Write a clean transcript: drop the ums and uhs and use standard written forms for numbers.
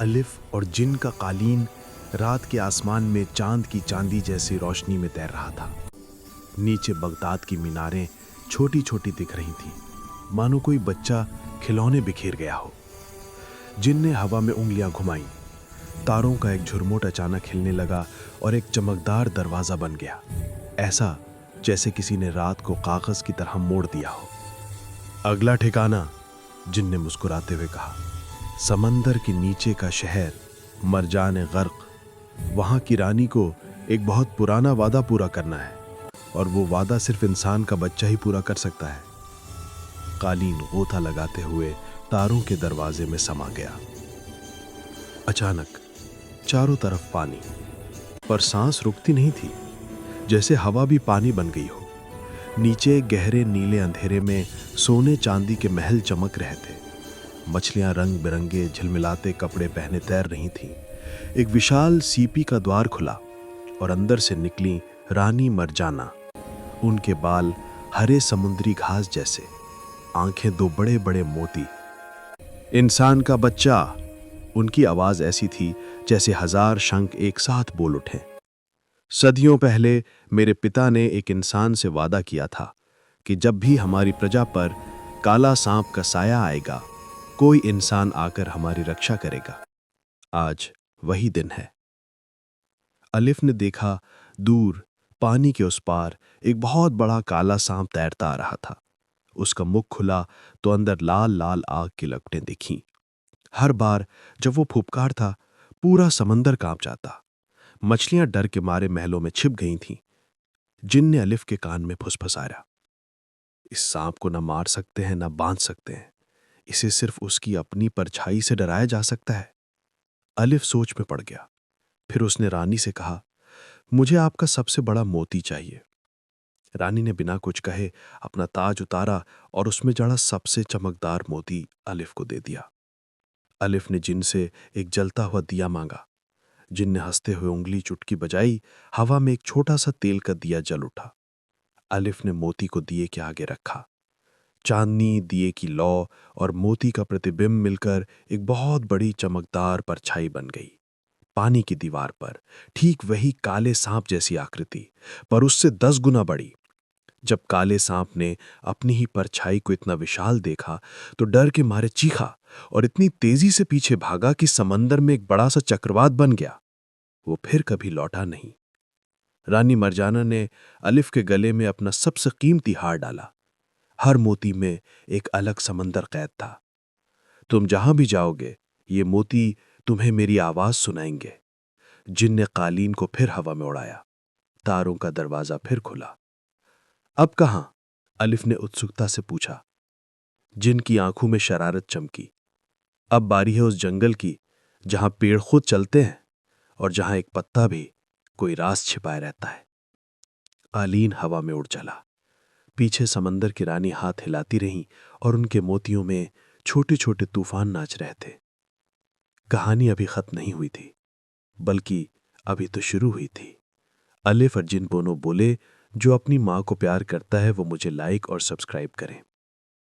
अलिफ और जिन का कालीन रात के आसमान में चांद की चांदी जैसी रोशनी में तैर रहा था। नीचे बगदाद की मीनारें छोटी छोटी दिख रही थीं, मानो कोई बच्चा खिलौने बिखेर गया हो। जिन ने हवा में उंगलियां घुमाई, तारों का एक झुरमुट अचानक हिलने लगा और एक चमकदार दरवाजा बन गया, ऐसा जैसे किसी ने रात को कागज की तरह मोड़ दिया हो। अगला ठिकाना, जिन ने मुस्कुराते हुए कहा, समंदर के नीचे का शहर मरजान गर्क। वहां की रानी को एक बहुत पुराना वादा पूरा करना है, और वो वादा सिर्फ इंसान का बच्चा ही पूरा कर सकता है। कालीन गोता लगाते हुए तारों के दरवाजे में समा गया। अचानक चारों तरफ पानी, पर सांस रुकती नहीं थी, जैसे हवा भी पानी बन गई हो। नीचे गहरे नीले अंधेरे में सोने चांदी के महल चमक रहे थे। मछलियां रंग बिरंगे झिलमिलाते कपड़े पहने तैर रही थीं। एक विशाल सीपी का द्वार खुला और अंदर से निकली रानी मरजाना। उनके बाल हरे समुद्री घास जैसे, आंखें दो बड़े बड़े मोती। इंसान का बच्चा, उनकी आवाज ऐसी थी जैसे 1000 शंख एक साथ बोल उठे। सदियों पहले मेरे पिता ने एक इंसान से वादा किया था कि जब भी हमारी प्रजा पर काला सांप का साया आएगा, कोई इंसान आकर हमारी रक्षा करेगा। आज वही दिन है। अलिफ ने देखा, दूर पानी के उस पार एक बहुत बड़ा काला सांप तैरता आ रहा था। उसका मुख खुला तो अंदर लाल लाल आग की लपटें दिखीं। हर बार जब वो फुफकारता, पूरा समंदर कांप जाता। मछलियां डर के मारे महलों में छिप गई थीं। जिन ने अलिफ के कान में फुसफुसाया, इस सांप को न मार सकते हैं, न बांध सकते हैं। इसे सिर्फ उसकी अपनी परछाई से डराया जा सकता है। अलिफ सोच में पड़ गया। फिर उसने रानी से कहा, मुझे आपका सबसे बड़ा मोती चाहिए। रानी ने बिना कुछ कहे अपना ताज उतारा और उसमें जड़ा सबसे चमकदार मोती अलिफ को दे दिया। अलिफ ने जिन से एक जलता हुआ दिया मांगा। जिन ने हंसते हुए उंगली चुटकी बजाई। हवा में एक छोटा सा तेल का दिया जल उठा। अलिफ ने मोती को दिए के आगे रखा। चांदनी, दिए की लौ और मोती का प्रतिबिंब मिलकर एक बहुत बड़ी चमकदार परछाई बन गई। पानी की दीवार पर ठीक वही काले सांप जैसी आकृति, पर उससे 10 गुना बड़ी। जब काले सांप ने अपनी ही परछाई को इतना विशाल देखा तो डर के मारे चीखा और इतनी तेजी से पीछे भागा कि समंदर में एक बड़ा सा चक्रवात बन गया। वो फिर कभी लौटा नहीं। रानी मरजाना ने अलिफ के गले में अपना सबसे कीमती हार डाला। हर मोती में एक अलग समंदर कैद था। तुम जहां भी जाओगे, ये मोती तुम्हें मेरी आवाज सुनाएंगे। जिन ने कालीन को फिर हवा में उड़ाया। तारों का दरवाजा फिर खुला। अब कहां? अलिफ ने उत्सुकता से पूछा। जिन की आंखों में शरारत चमकी। अब बारी है उस जंगल की जहां पेड़ खुद चलते हैं और जहां एक पत्ता भी कोई राज छिपाए रहता है। कालीन हवा में उड़ चला। पीछे समंदर की रानी हाथ हिलाती रहीं और उनके मोतियों में छोटे छोटे तूफान नाच रहे थे। कहानी अभी खत्म नहीं हुई थी, बल्कि अभी तो शुरू हुई थी। अलिफ और जिन दोनों बोले, जो अपनी मां को प्यार करता है वो मुझे लाइक और सब्सक्राइब करें।